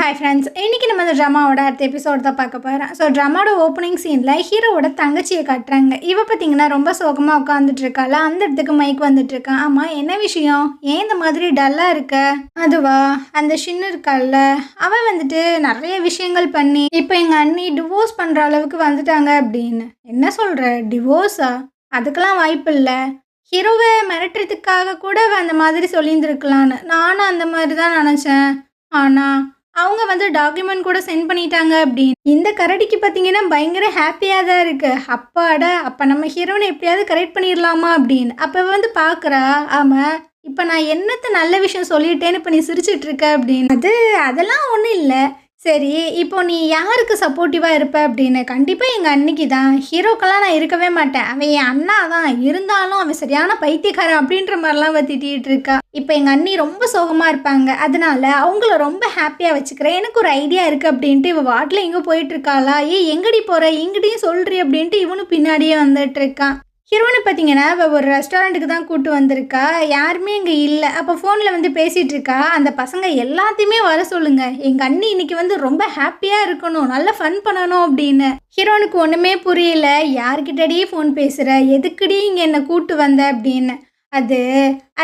Hi friends, இன்றைக்கி நம்ம இந்த ட்ராமாவோட அடுத்த எபிசோட் தான் பார்க்க போகிறோம். ஸோ ட்ராமாவோட ஓப்பனிங் சீனில் ஹீரோவோட தங்கச்சியை காட்டுறாங்க. இவ பார்த்தீங்கன்னா ரொம்ப சோகமாக உட்காந்துட்ருக்காள். அந்த இடத்துக்கு மைக் வந்துட்டுருக்கான். ஆமாம், என்ன விஷயம்? ஏன் இந்த மாதிரி டல்லாக இருக்க? அதுவா, அந்த ஷின்னு இருக்காள்ல, அவள் வந்துட்டு நிறைய விஷயங்கள் பண்ணி இப்போ எங்கள் அண்ணி டிவோர்ஸ் பண்ணுற அளவுக்கு வந்துட்டாங்க அப்படின்னு. என்ன சொல்கிற? டிவோர்ஸா? அதுக்கெல்லாம் வாய்ப்பு இல்லை. ஹீரோவை மிரட்டுறதுக்காக கூட அந்த மாதிரி சொல்லியிருந்துருக்கலான்னு நானும் அந்த மாதிரி தான் நினச்சேன். ஆனால் அவங்க வந்து டாக்குமெண்ட் கூட சென்ட் பண்ணிட்டாங்க அப்படின்னு. இந்த கரடிக்கு பார்த்தீங்கன்னா பயங்கர ஹாப்பியாக தான் இருக்குது. அப்பாடா, அப்போ நம்ம ஹீரோனை எப்படியாவது கரெக்ட் பண்ணிடலாமா அப்படின்னு. அப்போ வந்து பார்க்குறா, ஆமாம் இப்போ நான் என்னத்தை நல்ல விஷயம் சொல்லிட்டேன்னு இப்போ நீ சிரிச்சிட்டு இருக்க அப்படின்னு. அதெல்லாம் ஒன்றும் இல்லை. சரி, இப்போ நீ யாருக்கு சப்போர்ட்டிவாக இருப்ப அப்படின்னு. கண்டிப்பாக எங்கள் அன்னிக்கு தான். ஹீரோக்கெல்லாம் நான் இருக்கவே மாட்டேன். அவன் என் அண்ணா தான். இருந்தாலும் அவன் சரியான பைத்தியக்காரன் அப்படின்ற மாதிரிலாம் அவள் திட்டிகிட்டு இருக்கா. இப்போ எங்கள் அண்ணி ரொம்ப சோகமாக இருப்பாங்க, அதனால அவங்கள ரொம்ப ஹாப்பியாக வச்சுக்கிறேன். எனக்கு ஒரு ஐடியா இருக்குது அப்படின்ட்டு இவள் வாட்டில் எங்கே போயிட்டுருக்காளா? எங்கடி போகிற, எங்கடியும் சொல்கிறி அப்படின்ட்டு இவனும் பின்னாடியே வந்துட்டுருக்கான். ஹீரோனை பார்த்தீங்கன்னா அவள் ஒரு ரெஸ்டாரண்ட்டுக்கு தான் கூப்பிட்டு வந்திருக்கா. யாருமே இங்கே இல்லை. அப்போ ஃபோனில் வந்து பேசிகிட்டு இருக்கா. அந்த பசங்க எல்லாத்தையுமே வர சொல்லுங்கள், எங்கள் அண்ணி இன்னைக்கு வந்து ரொம்ப ஹாப்பியாக இருக்கணும், நல்லா ஃபன் பண்ணணும் அப்படின்னு. ஹீரோனுக்கு ஒன்றுமே புரியல. யார்கிட்டடியே ஃபோன் பேசுகிற, எதுக்குடி இங்கே என்னை கூப்பிட்டு வந்த அப்படின்னு.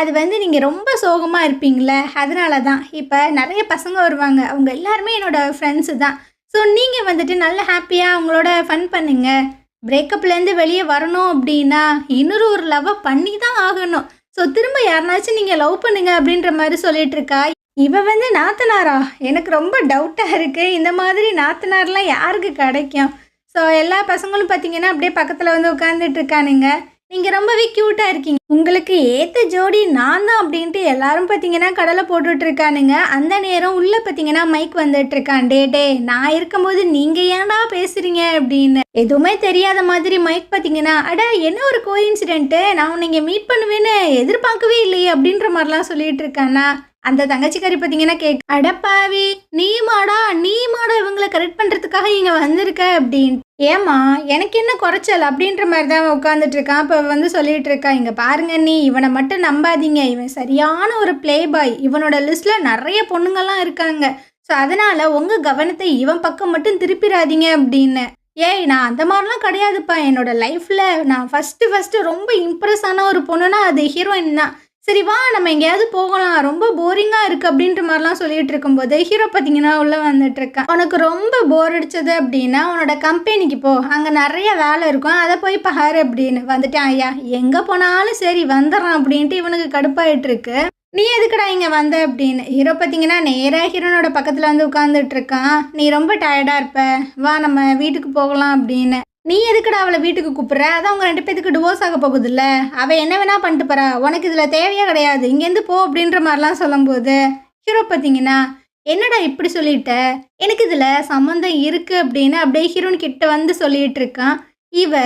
அது வந்து நீங்கள் ரொம்ப சோகமாக இருப்பீங்களே, அதனால தான். இப்போ நிறைய பசங்க வருவாங்க, அவங்க எல்லாருமே என்னோடய ஃப்ரெண்ட்ஸு தான். ஸோ நீங்கள் வந்துட்டு நல்ல ஹாப்பியாக அவங்களோட ஃபன் பண்ணுங்கள். பிரேக்கப்லேருந்து வெளியே வரணும் அப்படின்னா இன்னொரு லவ்வை பண்ணி தான் ஆகணும். ஸோ திரும்ப யாருனாச்சும் நீங்கள் லவ் பண்ணுங்க அப்படின்ற மாதிரி சொல்லிட்டு இருக்கா. இவ வந்து நாத்தனாரா? எனக்கு ரொம்ப டவுட்டாக இருக்குது. இந்த மாதிரி நாத்தனார்லாம் யாருக்கு கிடைக்கும்? ஸோ எல்லா பசங்களும் பார்த்தீங்கன்னா அப்படியே பக்கத்தில் வந்து உட்காந்துட்டு இருக்கானுங்க. நீங்கள் ரொம்பவே க்யூட்டாக இருக்கீங்க, உங்களுக்கு ஏற்ற ஜோடி நான் தான் அப்படின்ட்டு எல்லாரும் பார்த்தீங்கன்னா கடலை போட்டுட்டு இருக்கானுங்க. அந்த நேரம் உள்ளே பார்த்தீங்கன்னா மைக் வந்துட்டு இருக்கான். டே நான் இருக்கும்போது நீங்கள் ஏன்டா பேசுகிறீங்க அப்படின்னு. எதுவுமே தெரியாத மாதிரி மைக் பார்த்தீங்கன்னா, அட என்ன ஒரு கோஇன்சிடென்ட்டு, நான் உன்னை இங்கே மீட் பண்ணுவேன்னு எதிர்பார்க்கவே இல்லையே அப்படின்ற மாதிரிலாம் சொல்லிட்டு இருக்கானா. அந்த தங்கச்சிக்காரி பார்த்தீங்கன்னா அடப்பாவி, நீ மாடா இவங்களை கரெக்ட் பண்ணுறதுக்காக இங்கே வந்திருக்க அப்படின்னு. ஏமா எனக்கு என்ன குறைச்சல் அப்படின்ற மாதிரி தான் உட்காந்துட்டு இருக்கான். இப்போ வந்து சொல்லிட்டு இருக்கா, இங்கே பாருங்க, நீ இவனை மட்டும் நம்பாதீங்க, இவன் சரியான ஒரு பிளே பாய். இவனோட லிஸ்ட்டில் நிறைய பொண்ணுங்கள்லாம் இருக்காங்க. ஸோ அதனால் உங்கள் கவனத்தை இவன் பக்கம் மட்டும் திருப்பிடாதீங்க அப்படின்னு. ஏய், நான் அந்த மாதிரிலாம் கிடையாதுப்பா. என்னோட லைஃப்பில் நான் ஃபஸ்ட்டு ரொம்ப இம்ப்ரெஸ் ஆன ஒரு பொண்ணுன்னா அது ஹீரோயின் தான். சரி வா, நம்ம எங்கேயாவது போகலாம், ரொம்ப போரிங்காக இருக்குது அப்படின்ற மாதிரிலாம் சொல்லிட்டு இருக்கும்போது ஹீரோ பார்த்தீங்கன்னா உள்ளே வந்துட்டுருக்கான். உனக்கு ரொம்ப போர் அடிச்சது அப்படின்னா உன்னோட கம்பெனிக்கு போ, அங்கே நிறைய வேலை இருக்கும், அதை போய் பாரு அப்படின்னு. வந்துட்டேன் ஐயா, எங்கே போனாலும் சரி வந்துடுறான் அப்படின்ட்டு இவனுக்கு கடுப்பாயிட்டுருக்கு. நீ எதுக்குடா இங்கே வந்த அப்படின்னு. ஹீரோ பார்த்தீங்கன்னா நேராக ஹீரோனோட பக்கத்தில் வந்து உட்காந்துட்டு இருக்கான். நீ ரொம்ப டயர்டாக இருப்ப, வா நம்ம வீட்டுக்கு போகலாம் அப்படின்னு. நீ எதுக்குடா அவளை வீட்டுக்கு கூப்பிட்ற? அதான் அவங்க 2 பேத்துக்கு டிவோர்ஸ் ஆக போகுதுல்ல, அவள் என்ன வேணா பண்ணிட்டு போறா, உனக்கு இதில் தேவையே கிடையாது, இங்கேருந்து போ அப்படின்ற மாதிரிலாம் சொல்லும்போது ஹீரோ பார்த்தீங்கன்னா, என்னடா இப்படி சொல்லிட்ட, எனக்கு இதில் சம்மந்தம் இருக்குது அப்படின்னு அப்படியே ஹீரோன் கிட்ட வந்து சொல்லிட்டு இருக்கான். இவ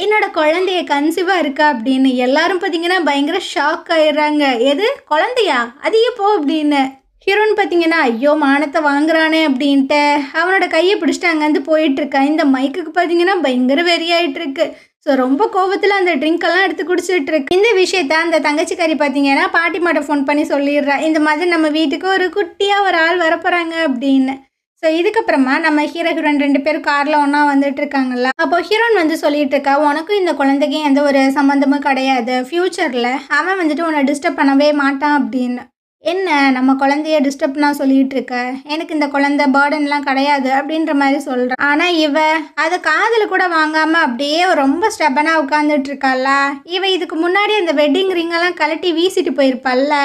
என்னோட குழந்தைய கன்சீவாக இருக்கா அப்படின்னு எல்லாரும் பார்த்தீங்கன்னா பயங்கர ஷாக் ஆயிடுறாங்க. எது குழந்தையா? அதிக போ அப்படின்னு. ஹீரோன்னு பார்த்தீங்கன்னா ஐயோ மானத்தை வாங்குறானே அப்படின்ட்டு அவனோட கையை பிடிச்சிட்டு அங்கேருந்து போயிட்டுருக்கான். இந்த மைக்குக்கு பார்த்தீங்கன்னா பயங்கர வெறியாயிட்டுருக்கு. ஸோ ரொம்ப கோபத்தில் அந்த ட்ரிங்க்கெல்லாம் எடுத்து குடிச்சிட்டு இருக்கு. இந்த விஷயத்த அந்த தங்கச்சிக்காரி பார்த்தீங்கன்னா பாட்டிமாட்ட ஃபோன் பண்ணி சொல்லிடுறா, இந்த மாதிரி நம்ம வீட்டுக்கு ஒரு குட்டியாக ஒரு ஆள் வரப்போகிறாங்க அப்படின்னு. ஸோ இதுக்கப்புறமா நம்ம ஹீரோயின் 2 பேரும் காரில் ஒன்றா வந்துட்டு இருக்காங்கல்ல. அப்போ ஹீரோயின் வந்து சொல்லிட்டு இருக்கா, உனக்கும் இந்த குழந்தைக்கும் எந்த ஒரு சம்மந்தமும் கிடையாது, ஃப்யூச்சரில் அவன் வந்துட்டு உன்னை டிஸ்டர்ப் பண்ணவே மாட்டான் அப்படின்னு. என்ன நம்ம குழந்தைய டிஸ்டர்ப்னா சொல்லிகிட்டு இருக்க, எனக்கு இந்த குழந்தை பேர்டன்லாம் கிடையாது அப்படின்ற மாதிரி சொல்கிறான். ஆனால் இவ அதை காதில் கூட வாங்காமல் அப்படியே ரொம்ப ஸ்டெப்பனாக உட்காந்துட்டு இருக்காளா. இவ இதுக்கு முன்னாடி அந்த வெட்டிங் ரிங்கெல்லாம் கழட்டி வீசிட்டு போயிருப்பாள்ல,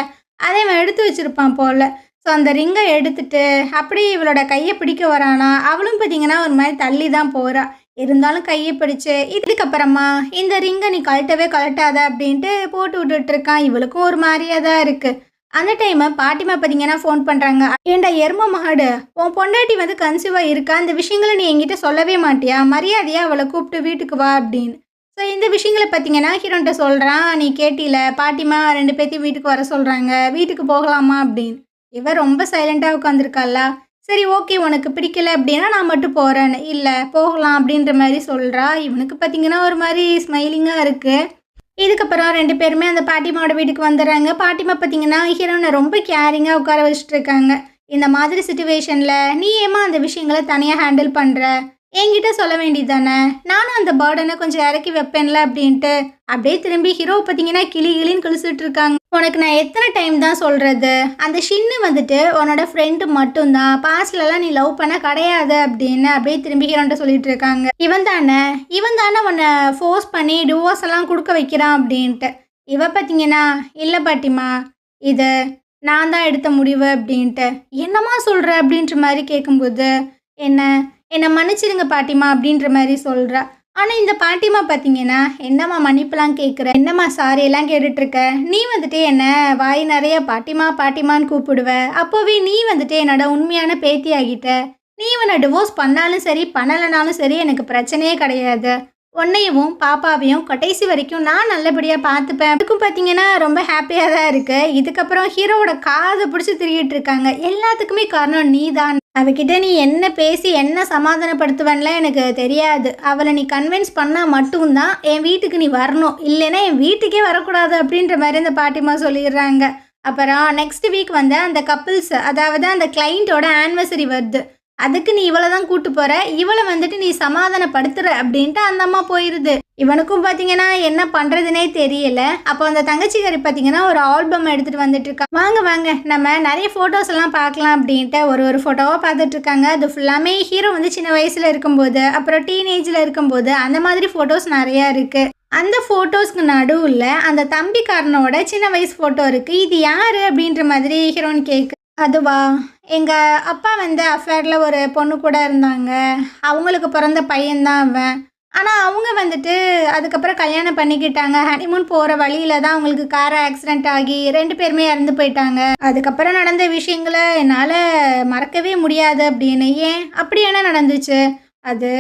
அதை இவன் எடுத்து வச்சுருப்பான் போல். ஸோ அந்த ரிங்கை எடுத்துட்டு அப்படியே இவளோட கையை பிடிக்க வரானா. அவளும் பார்த்தீங்கன்னா ஒரு மாதிரி தள்ளி தான் போகிறா. இருந்தாலும் கையை பிடிச்சு இதுக்கப்புறமா இந்த ரிங்கை நீ கழட்டாத அப்படின்ட்டு போட்டு விட்டுட்ருக்கான். இவளுக்கும் ஒரு மாதிரியாக தான் இருக்குது. அந்த டைமை பாட்டிமா பார்த்தீங்கன்னா ஃபோன் பண்ணுறாங்க. ஏண்டா எரும மாடு, உன் பொண்டாட்டி வந்து கன்சீவாக இருக்கா, அந்த விஷயங்களை நீ என்கிட்ட சொல்லவே மாட்டியா, மரியாதையாக அவளை கூப்பிட்டு வீட்டுக்கு வா அப்படின்னு. ஸோ இந்த விஷயங்களை பார்த்தீங்கன்னா ஹீரோன்ட்ட சொல்கிறான், நீ கேட்டில பாட்டிமா 2 பேர்த்தையும் வீட்டுக்கு வர சொல்கிறாங்க, வீட்டுக்கு போகலாமா அப்படின்னு. இவன் ரொம்ப சைலண்ட்டாக உட்காந்துருக்காளா. சரி ஓகே, உனக்கு பிடிக்கல அப்படின்னா நான் மட்டும் போகிறேன்னு. இல்லை போகலாம் அப்படின்ற மாதிரி சொல்கிறா. இவனுக்கு பார்த்தீங்கன்னா ஒரு மாதிரி ஸ்மைலிங்காக இருக்குது. இதுக்கப்புறம் 2 பேருமே அந்த பாட்டிமாவோட வீட்டுக்கு வந்துடுறாங்க. பாட்டிமா பார்த்தீங்கன்னா ஹீரோனை ரொம்ப கேரிங்காக உட்கார வச்சுட்டு இருக்காங்க. இந்த மாதிரி சிச்சுவேஷனில் நீ ஏமா அந்த விஷயங்களை தனியாக ஹேண்டில் பண்ணுற? என்கிட்ட சொல்ல வேண்டியது தானே, நானும் அந்த பேர்டனை கொஞ்சம் இறக்கி வைப்பேன்ல அப்படின்ட்டு. அப்படியே திரும்பி ஹீரோ பார்த்தீங்கன்னா கிளி கிளின்னு கிழிச்சிட்டு இருக்காங்க. உனக்கு நான் எத்தனை டைம் தான் சொல்கிறது, அந்த ஷின்னு வந்துட்டு உன்னோட ஃப்ரெண்டு மட்டும்தான், பாஸ்ட்லலாம் நீ லவ் பண்ண கிடையாது அப்படின்னு அப்படியே திரும்பி ஹீரோன்ட்ட சொல்லிட்டு இருக்காங்க. இவன் தானே உன்னை ஃபோர்ஸ் பண்ணி டிவோர்ஸ் எல்லாம் கொடுக்க வைக்கிறான் அப்படின்ட்டு. இவ பார்த்தீங்கன்னா இல்லை பாட்டிமா, இது நான் தான் எடுத்த முடிவு அப்படின்ட்டு. என்னம்மா சொல்கிற அப்படின்ற மாதிரி கேட்கும்போது, என்னை மன்னிச்சிடுங்க பாட்டிமா அப்படின்ற மாதிரி சொல்கிறா. ஆனால் இந்த பாட்டிமா பார்த்தீங்கன்னா, என்னம்மா மன்னிப்புலாம் கேட்குற, என்னம்மா சாரி எல்லாம் கேட்டுட்ருக்க, நீ வந்துட்டு என்ன வாய் நிறைய பாட்டிமா பாட்டிமான்னு கூப்பிடுவ, அப்போவே நீ வந்துட்டு என்னோட உண்மையான பேத்தி ஆகிட்ட. நீ இவனை டிவோர்ஸ் பண்ணாலும் சரி பண்ணலைனாலும் சரி எனக்கு பிரச்சனையே கிடையாது. உன்னையவும் பாப்பாவையும் கடைசி வரைக்கும் நான் நல்லபடியாக பார்த்துப்பேன். அதுக்கும் பார்த்தீங்கன்னா ரொம்ப ஹாப்பியாக தான் இருக்குது. இதுக்கப்புறம் ஹீரோவோட காதை பிடிச்சி திரிகிட்டு இருக்காங்க. எல்லாத்துக்குமே காரணம் நீ தான். அவகிட்ட நீ என்ன பேசி என்ன சமாதானப்படுத்துவேன்லாம் எனக்கு தெரியாது. அவளை நீ கன்வின்ஸ் பண்ணால் மட்டும்தான் என் வீட்டுக்கு நீ வரணும், இல்லைன்னா என் வீட்டுக்கே வரக்கூடாது அப்படின்ற மாதிரி அந்த பாட்டிமா சொல்லிடுறாங்க. அப்புறம் நெக்ஸ்ட் வீக் வந்து அந்த கப்பிள்ஸ், அதாவது அந்த கிளைண்ட்டோட ஆனிவர்சரி வருது. அதுக்கு நீ இவளை தான் கூட்டு போற, இவளை வந்துட்டு நீ சமாதானப்படுத்துற அப்படின்ட்டு அந்த அம்மா போயிடுது. இவனுக்கும் பார்த்தீங்கன்னா என்ன பண்ணுறதுனே தெரியல. அப்போ அந்த தங்கச்சிக்காரி பார்த்தீங்கன்னா ஒரு ஆல்பம் எடுத்துகிட்டு வந்துட்டு இருக்கா. வாங்க வாங்க நம்ம நிறைய ஃபோட்டோஸ் எல்லாம் பார்க்கலாம் அப்படின்ட்டு ஒரு ஃபோட்டோவாக பார்த்துட்டு இருக்காங்க. அது ஃபுல்லாமே ஹீரோ வந்து சின்ன வயசில் இருக்கும்போது, அப்புறம் டீனேஜில் இருக்கும்போது அந்த மாதிரி ஃபோட்டோஸ் நிறையா இருக்குது. அந்த ஃபோட்டோஸ்க்கு நடுவில் அந்த தம்பிக்காரனோட சின்ன வயசு ஃபோட்டோ இருக்குது. இது யார் அப்படின்ற மாதிரி ஹீரோன்னு கேட்கு. அதுவா, எங்கள் அப்பா வந்து அஃபேரில் ஒரு பொண்ணு கூட இருந்தாங்க, அவங்களுக்கு பிறந்த பையன்தான் அவன். ஆனால் அவங்க வந்துட்டு அதுக்கப்புறம் கல்யாணம் பண்ணிக்கிட்டாங்க. ஹனிமூன் போகிற வழியில் தான் அவங்களுக்கு கார் ஆக்சிடெண்ட் ஆகி 2 பேருமே இறந்து போயிட்டாங்க. அதுக்கப்புறம் நடந்த விஷயங்களை என்னால் மறக்கவே முடியாது அப்படின்னு. ஏன் அப்படி என்ன நடந்துச்சு? அது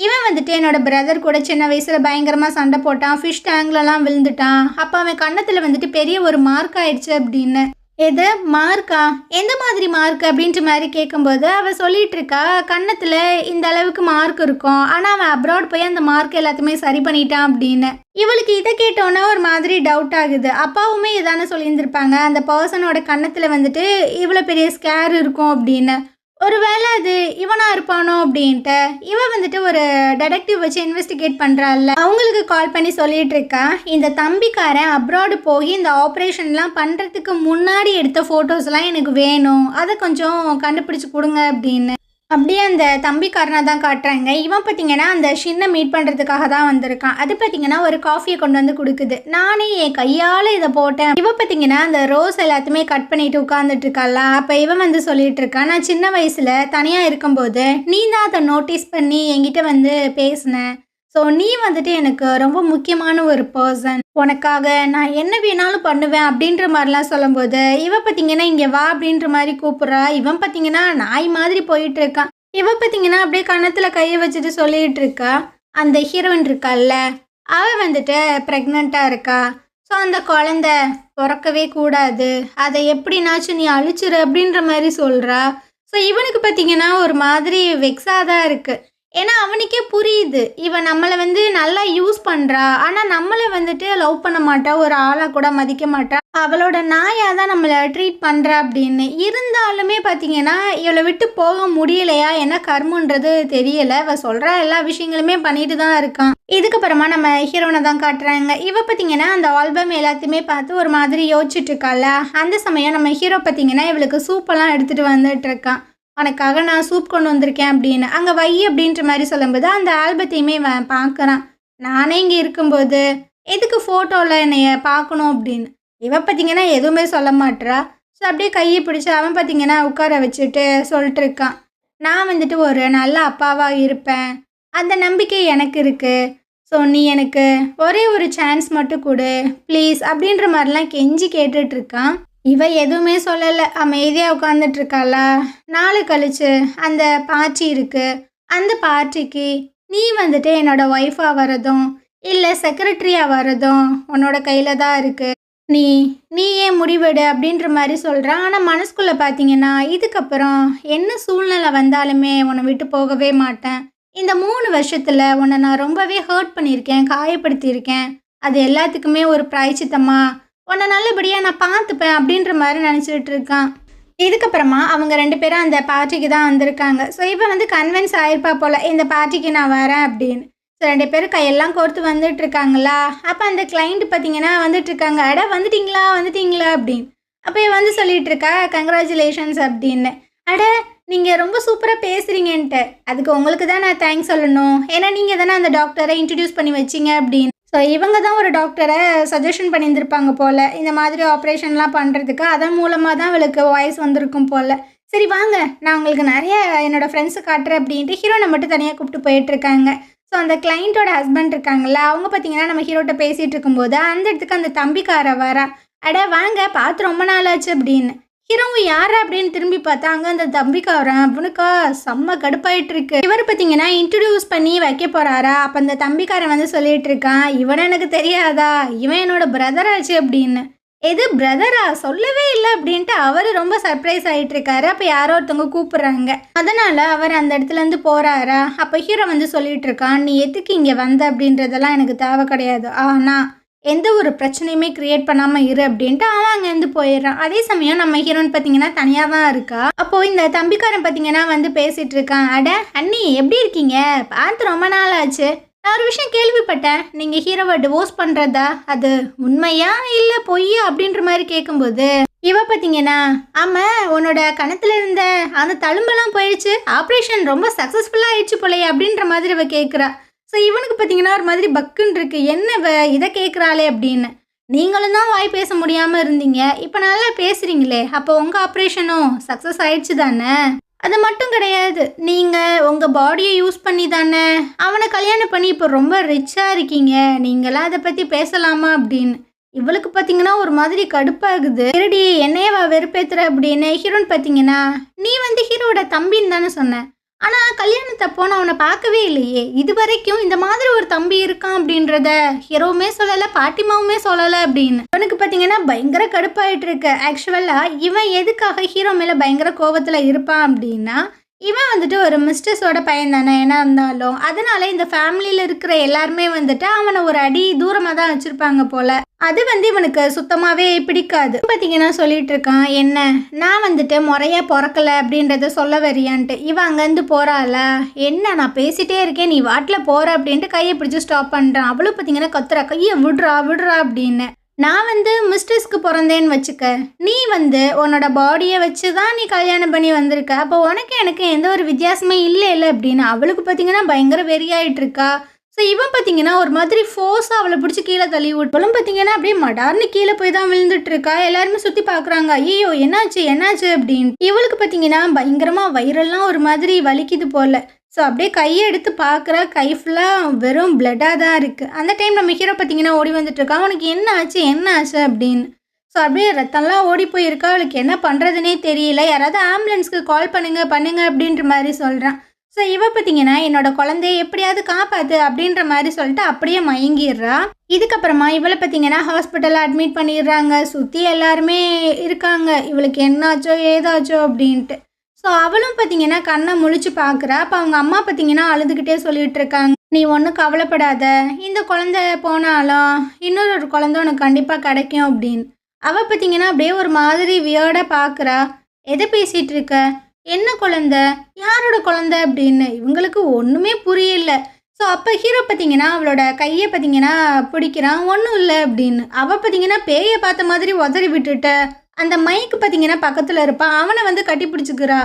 இவன் வந்துட்டு என்னோட பிரதர் கூட சின்ன வயசில் பயங்கரமாக சண்டை போட்டான், ஃபிஷ் டேங்க்லலாம் விழுந்துட்டான். அப்போ அவன் கன்னத்தில் வந்துட்டு பெரிய ஒரு மார்க் ஆயிடுச்சு அப்படின்னு. எது மார்க்கா? எந்த மாதிரி மார்க் அப்படின்ற மாதிரி கேட்கும்போது அவள் சொல்லிட்டு இருக்கா, கன்னத்தில் இந்த அளவுக்கு மார்க் இருக்கும், ஆனால் அவன் அப்ராட் போய் அந்த மார்க் எல்லாத்தையுமே சரி பண்ணிட்டான் அப்படின்னு. இவளுக்கு இதை கேட்டோன்னே ஒரு மாதிரி டவுட் ஆகுது. அப்பாவுமே இதானே சொல்லியிருந்திருப்பாங்க, அந்த பர்சனோட கன்னத்தில் வந்துட்டு இவ்வளோ பெரிய ஸ்கேர் இருக்கும் அப்படின்னு. ஒருவேளை அது இவனா இருப்பானோ அப்படின்ட்டு இவன் வந்துட்டு ஒரு டிடெக்டிவ் வச்சு இன்வெஸ்டிகேட் பண்ணுறாள்ல, அவங்களுக்கு கால் பண்ணி சொல்லிட்டு இருக்கா, இந்த தம்பிக்காரன் அப்ராடு போய் இந்த ஆப்ரேஷன்லாம் பண்ணுறதுக்கு முன்னாடி எடுத்த ஃபோட்டோஸ்லாம் எனக்கு வேணும், அதை கொஞ்சம் கண்டுபிடிச்சி கொடுங்க அப்படின்னு. அப்படியே அந்த தம்பிக்காரனை தான் காட்டுறாங்க. இவன் பார்த்தீங்கன்னா அந்த ஷின்னை மீட் பண்ணுறதுக்காக தான் வந்திருக்கான். அது பார்த்தீங்கன்னா ஒரு காஃபியை கொண்டு வந்து கொடுக்குது. நானே என் கையால் இதை போட்டேன். இவன் பார்த்தீங்கன்னா அந்த ரோஸ் எல்லாத்தையுமே கட் பண்ணிட்டு உட்காந்துட்டு இருக்காளா. அப்போ இவன் வந்து சொல்லிட்டு இருக்கான், நான் சின்ன வயசில் தனியாக இருக்கும்போது நீ தான் அதை நோட்டீஸ் பண்ணி என்கிட்ட வந்து பேசினேன். ஸோ நீ வந்துட்டு எனக்கு ரொம்ப முக்கியமான ஒரு பர்சன், உனக்காக நான் என்ன வேணாலும் பண்ணுவேன் அப்படின்ற மாதிரிலாம் சொல்லும்போது இவன் பார்த்தீங்கன்னா இங்கே வா அப்படின்ற மாதிரி கூப்பிட்றா. இவன் பார்த்தீங்கன்னா நாய் மாதிரி போயிட்டு இருக்கான். இவன் பார்த்தீங்கன்னா அப்படியே கன்னத்தில் கையை வச்சுட்டு சொல்லிட்டு இருக்கா, அந்த ஹீரோயின் இருக்கால்ல, அவள் வந்துட்டு ப்ரெக்னெண்ட்டாக இருக்கா. ஸோ அந்த குழந்த பிறக்கவே கூடாது, அதை எப்படின்னாச்சும் நீ அழிச்சிரு அப்படின்ற மாதிரி சொல்கிறா. ஸோ இவனுக்கு பார்த்தீங்கன்னா ஒரு மாதிரி வெக்ஸாக தான் இருக்குது. ஏன்னா அவனுக்கே புரியுது, இவன் நம்மளை வந்து நல்லா யூஸ் பண்ணுறா, ஆனால் நம்மளை வந்துட்டு லவ் பண்ண மாட்டா, ஒரு ஆளாக கூட மதிக்க மாட்டா, அவளோட நாயாக தான் நம்மளை ட்ரீட் பண்ணுறா அப்படின்னு. இருந்தாலுமே பார்த்தீங்கன்னா இவளை விட்டு போக முடியலையா, என்ன கர்மன்றது தெரியலை. அவள் சொல்கிற எல்லா விஷயங்களுமே பண்ணிட்டு தான் இருக்கான். இதுக்கப்புறமா நம்ம ஹீரோனை தான் காட்டுறாங்க. இவ பார்த்தீங்கன்னா அந்த ஆல்பம் எல்லாத்தையுமே பார்த்து ஒரு மாதிரி யோசிச்சுட்டு இருக்கால. அந்த சமயம் நம்ம ஹீரோ பார்த்தீங்கன்னா இவளுக்கு சூப்பெல்லாம் எடுத்துகிட்டு வந்துட்டு இருக்கான். உனக்காக நான் சூப் கொண்டு வந்திருக்கேன் அப்படின்னு. அங்கே வை அப்படின்ற மாதிரி சொல்லும்போது அந்த ஆல்பத்தையுமே பார்க்குறான். நானே இங்கே இருக்கும்போது எதுக்கு ஃபோட்டோவில் என்னைய பார்க்கணும் அப்படின்னு. இவ பார்த்தீங்கன்னா எதுவுமே சொல்ல மாட்டுறா. ஸோ அப்படியே கையை பிடிச்சி அவன் பார்த்தீங்கன்னா உட்கார வச்சுட்டு சொல்லிட்டு இருக்கான், நான் வந்துட்டு ஒரு நல்ல அப்பாவாக இருப்பேன், அந்த நம்பிக்கை எனக்கு இருக்குது. ஸோ நீ எனக்கு ஒரே ஒரு சான்ஸ் மட்டும் கொடு ப்ளீஸ் அப்படின்ற மாதிரிலாம் கெஞ்சி கேட்டுட்ருக்கான். இவ எதுவுமே சொல்லலை, அமைதியாக உட்காந்துட்டு இருக்காளா. நாள் கழிச்சு அந்த பார்ட்டி இருக்குது, அந்த பார்ட்டிக்கு நீ வந்துட்டு என்னோட ஒய்ஃபாக வரதும் இல்லை செக்ரட்டரியாக வரதும் உன்னோட கையில் தான் இருக்குது, நீ ஏன் முடிவெடு அப்படின்ற மாதிரி சொல்கிறான். ஆனால் மனசுக்குள்ளே பார்த்தீங்கன்னா இதுக்கப்புறம் என்ன சூழ்நிலை வந்தாலுமே உன்னை விட்டு போகவே மாட்டேன். இந்த 3 வருஷத்தில் உன்னை நான் ரொம்பவே ஹர்ட் பண்ணியிருக்கேன், காயப்படுத்தியிருக்கேன், அது எல்லாத்துக்குமே ஒரு பிராய்ச்சித்தமாக உன்னை நல்லபடியாக நான் பார்த்துப்பேன் அப்படின்ற மாதிரி நினச்சிட்டு இருக்கான். இதுக்கப்புறமா அவங்க 2 பேரும் அந்த பார்ட்டிக்கு தான் வந்திருக்காங்க. ஸோ இவ வந்து கன்வின்ஸ் ஆயிருப்பா போல, இந்த பார்ட்டிக்கு நான் வரேன் அப்படின்னு. ஸோ 2 பேரும் கையெல்லாம் கோர்த்து வந்துட்டு இருக்காங்களா, அப்போ அந்த கிளைண்ட் பார்த்தீங்கன்னா வந்துட்டு இருக்காங்க. அட வந்துட்டீங்களா வந்துட்டீங்களா அப்படின்னு. அப்போ இவ வந்து சொல்லிட்டு இருக்கா கங்க்ராச்சுலேஷன்ஸ் அப்படின்னு. அட நீங்கள் ரொம்ப சூப்பராக பேசுகிறீங்கன்ட்டு. அதுக்கு உங்களுக்கு தான் நான் தேங்க்ஸ் சொல்லணும், ஏன்னா நீங்கள் தானே அந்த டாக்டரை இன்ட்ரடியூஸ் பண்ணி வச்சிங்க அப்படின்னு. ஸோ இவங்க தான் ஒரு டாக்டரை சஜஷன் பண்ணியிருந்திருப்பாங்க போல் இந்த மாதிரி ஆப்ரேஷன்லாம் பண்ணுறதுக்கு. அதன் மூலமாக தான் அவளுக்கு வாய்ஸ் வந்திருக்கும் போல். சரி வாங்க, நான் உங்களுக்கு நிறைய என்னோடய ஃப்ரெண்ட்ஸை காட்டுறேன் அப்படின்ட்டு ஹீரோனை மட்டும் தனியாக கூப்பிட்டு போயிட்டுருக்காங்க. ஸோ அந்த கிளைண்ட்டோட ஹஸ்பண்ட் இருக்காங்களா, அவங்க பார்த்தீங்கன்னா நம்ம ஹீரோட்ட பேசிகிட்டு இருக்கும்போது அந்த இடத்துக்கு அந்த தம்பிக்கார வரா. அட வாங்க, பார்த்து ரொம்ப நாள் ஆச்சு அப்படின்னு. ஹீரோவும் யார் அப்படின்னு திரும்பி பார்த்தா அங்கே அந்த தம்பிக்காரன். அவனுக்கா செம்ம கடுப்பாயிட்டு இருக்கு. இவர் பார்த்தீங்கன்னா இன்ட்ரடியூஸ் பண்ணி வைக்க போறாரா. அப்போ அந்த தம்பிக்காரன் வந்து சொல்லிட்டு இருக்கான், இவன் எனக்கு தெரியாதா, இவன் என்னோட பிரதர் ஆச்சு அப்படின்னு. எது பிரதரா, சொல்லவே இல்லை அப்படின்ட்டு அவர் ரொம்ப சர்ப்ரைஸ் ஆகிட்டு இருக்காரு. அப்போ யாரோ ஒருத்தவங்க கூப்பிடுறாங்க, அதனால அவர் அந்த இடத்துல இருந்து போறாரா. அப்போ ஹீரோ வந்து சொல்லிட்டு இருக்கான், நீ எதுக்கு இங்கே வந்த அப்படின்றதெல்லாம் எனக்கு தேவை கிடையாது, ஆனால் எந்த ஒரு பிரச்சனையுமே கிரியேட் பண்ணாமல் இரு அப்படின்ட்டு அவன் அங்கேருந்து போயிடுறான். அதே சமயம் நம்ம ஹீரோன்னு பார்த்தீங்கன்னா தனியாக தான் இருக்கா. அப்போது இந்த தம்பிக்காரன் பார்த்தீங்கன்னா வந்து பேசிகிட்டு இருக்கான். அட அண்ணி எப்படி இருக்கீங்க, பார்த்து ரொம்ப நாள் ஆச்சு. நான் ஒரு விஷயம் கேள்விப்பட்டேன், நீங்கள் ஹீரோவை டிவோர்ஸ் பண்ணுறதா, அது உண்மையா இல்லை பொய்யா அப்படின்ற மாதிரி கேட்கும்போது இவ பார்த்தீங்கன்னா, ஆமாம் உன்னோட கணத்தில் இருந்த அந்த தழும்பெல்லாம் போயிடுச்சு, ஆப்ரேஷன் ரொம்ப சக்ஸஸ்ஃபுல்லாக ஆயிடுச்சு போலையே அப்படின்ற மாதிரி இவ கேட்குறா. ஸோ இவனுக்கு பார்த்தீங்கன்னா ஒரு மாதிரி பக்குன்னு இருக்கு, என்ன இதை கேட்குறாளே அப்படின்னு. நீங்களும் தான் வாய் பேச முடியாமல் இருந்தீங்க, இப்போ நல்லா பேசுகிறீங்களே, அப்போ உங்கள் ஆப்ரேஷனும் சக்ஸஸ் ஆயிடுச்சு தானே. அது மட்டும் கிடையாது, நீங்கள் உங்கள் பாடியை யூஸ் பண்ணி தானே அவனை கல்யாணம் பண்ணி இப்போ ரொம்ப ரிச்சாக இருக்கீங்க, நீங்களாம் அதை பற்றி பேசலாமா அப்படின்னு. இவளுக்கு பார்த்தீங்கன்னா ஒரு மாதிரி கடுப்பாகுது. திருடி என்னையவா வெறுப்பேத்துற அப்படின்னு. ஹீரோன்னு பார்த்தீங்கன்னா, நீ வந்து ஹீரோட தம்பின்னு தானே சொன்ன, ஆனால் கல்யாணத்தப்போ நான் அவனை பார்க்கவே இல்லையே, இது வரைக்கும் இந்த மாதிரி ஒரு தம்பி இருக்கான் அப்படின்றத ஹீரோவுமே சொல்லலை, பாட்டிமாவுமே சொல்லலை அப்படின்னு. அவனுக்கு பார்த்தீங்கன்னா பயங்கர கடுப்பாயிட்டு இருக்கு. ஆக்சுவலாக இவன் எதுக்காக ஹீரோ மேலே பயங்கர கோபத்தில் இருப்பான் அப்படின்னா, இவன் வந்துட்டு ஒரு மிஸ்டர்ஸோட பையன் தானே என்ன இருந்தாலும், அதனால இந்த ஃபேமிலியில் இருக்கிற எல்லாருமே வந்துட்டு அவனை ஒரு அடி தூரமாக தான் வச்சுருப்பாங்க போல். அது வந்து இவனுக்கு சுத்தமாகவே பிடிக்காது. பார்த்தீங்கன்னா சொல்லிட்டு இருக்கான், என்ன நான் வந்துட்டு முறையாக பிறக்கலை அப்படின்றத சொல்ல வரியான்ட்டு. இவன் அங்கேருந்து போகிறாள, என்ன நான் பேசிகிட்டே இருக்கேன் நீ வாட்டில் போகிற அப்படின்ட்டு கையை பிடிச்சி ஸ்டாப் பண்ணுறான். அவளும் பார்த்தீங்கன்னா கத்துறா, கையை விடுறா விடுறா அப்படின்னு. நான் வந்து மிஸ்டர்ஸ்க்கு பிறந்தேன்னு வச்சுக்க, நீ வந்து உன்னோட பாடியை வச்சு தான் நீ கல்யாணம் பண்ணி வந்திருக்க, அப்போ உனக்கு எனக்கு எந்த ஒரு வித்தியாசமே இல்லை அப்படின்னு அவளுக்கு பார்த்தீங்கன்னா பயங்கர வெறியாயிட்டு இருக்கா. ஸோ இவன் பார்த்தீங்கன்னா ஒரு மாதிரி ஃபோர்ஸாக அவளை பிடிச்சி கீழே தள்ளி விட்டலும் பார்த்தீங்கன்னா அப்படியே மடார்னு கீழே போய் தான் விழுந்துட்டு இருக்கா. எல்லாருமே சுற்றி பார்க்குறாங்க, ஐயோ என்னாச்சு என்னாச்சு அப்படின்னு. இவளுக்கு பார்த்தீங்கன்னா பயங்கரமாக வயிறெல்லாம் ஒரு மாதிரி வலிக்குது போல. ஸோ அப்படியே கையை எடுத்து பார்க்குற, கை ஃபுல்லாக வெறும் பிளட்டாக தான் இருக்குது. அந்த டைம் நம்ம ஹீரோ பார்த்தீங்கன்னா ஓடி வந்துட்டுருக்கா, அவனுக்கு என்ன ஆச்சு என்ன ஆச்சு அப்படின்னு. ஸோ அப்படியே ரத்தம்லாம் ஓடி போயிருக்கா, அவளுக்கு என்ன பண்ணுறதுனே தெரியல. யாராவது ஆம்புலன்ஸ்க்கு கால் பண்ணுங்க அப்படின்ற மாதிரி சொல்கிறான். ஸோ இவ பார்த்தீங்கன்னா என்னோட குழந்தைய எப்படியாவது காப்பாற்று அப்படின்ற மாதிரி சொல்லிட்டு அப்படியே மயங்கிடுறா. இதுக்கப்புறமா இவளை பார்த்தீங்கன்னா ஹாஸ்பிட்டலில் அட்மிட் பண்ணிடுறாங்க. சுற்றி எல்லாருமே இருக்காங்க, இவளுக்கு என்னாச்சோ ஏதாச்சோ அப்படின்ட்டு. ஸோ அவளும் பார்த்தீங்கன்னா கண்ணை முழிச்சு பார்க்குறா. அப்போ அவங்க அம்மா பார்த்தீங்கன்னா அழுதுகிட்டே சொல்லிட்டு இருக்காங்க, நீ ஒன்றும் கவலைப்படாத, இந்த குழந்தை போனாலும் இன்னொரு குழந்தை உனக்கு கண்டிப்பாக கிடைக்கும் அப்படின்னு. அவள் பார்த்தீங்கன்னா அப்படியே ஒரு மாதிரி வியர்டாக பார்க்குறா. எதை பேசிகிட்டு இருக்க, என்ன குழந்தை, யாரோட குழந்தை அப்படின்னு. இவங்களுக்கு ஒன்றுமே புரியல. ஸோ அப்போ ஹீரோ பார்த்தீங்கன்னா அவளோட கையை பார்த்தீங்கன்னா பிடிக்கிறான், ஒன்றும் இல்லை அப்படின்னு. அவள் பார்த்தீங்கன்னா பேயை பார்த்த மாதிரி உதறி விட்டுட்ட. அந்த மைக்கு பார்த்தீங்கன்னா பக்கத்தில் இருப்பான், அவனை வந்து கட்டி பிடிச்சிக்கிறா.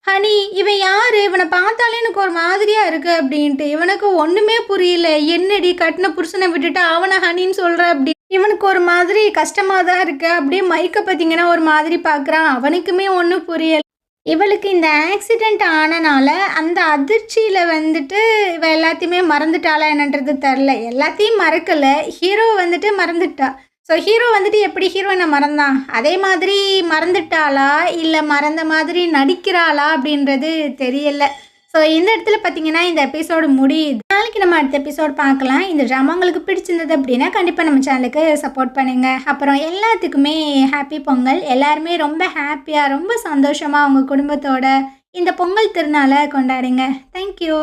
ஹனி இவன் யார், இவனை பார்த்தாலே எனக்கு ஒரு மாதிரியாக இருக்குது அப்படின்ட்டு. இவனுக்கு ஒன்றுமே புரியல, என்னடி கட்டின புருஷனை விட்டுட்டு அவனை ஹனின்னு சொல்கிற அப்படி. இவனுக்கு ஒரு மாதிரி கஷ்டமாக தான் இருக்குது. அப்படியே மைக்கை பார்த்தீங்கன்னா ஒரு மாதிரி பார்க்குறான், அவனுக்குமே ஒன்றும் புரியல. இவளுக்கு இந்த ஆக்சிடெண்ட் ஆனனால அந்த அதிர்ச்சியில் வந்துட்டு இவ எல்லாத்தையுமே மறந்துட்டாளா என்னன்றது தெரில. எல்லாத்தையும் மறக்கலை, ஹீரோ வந்துட்டு மறந்துட்டா. ஸோ ஹீரோ வந்துட்டு எப்படி ஹீரோயினை மறந்தான் அதே மாதிரி மறந்துட்டாளா இல்லை மறந்த மாதிரி நடிக்கிறாளா அப்படின்றது தெரியல. ஸோ இந்த இடத்துல பார்த்தீங்கன்னா இந்த எபிசோடு முடியுது. நாளைக்கு நம்ம அடுத்த எபிசோடு பார்க்கலாம். இந்த ட்ராமா உங்களுக்கு பிடிச்சிருந்தது அப்படின்னா கண்டிப்பாக நம்ம சேனலுக்கு சப்போர்ட் பண்ணுங்கள். அப்புறம் எல்லாத்துக்குமே ஹாப்பி பொங்கல். எல்லாருமே ரொம்ப ஹாப்பியாக ரொம்ப சந்தோஷமாக உங்கள் குடும்பத்தோட இந்த பொங்கல் திருநாளை கொண்டாடுங்க. தேங்க்யூ.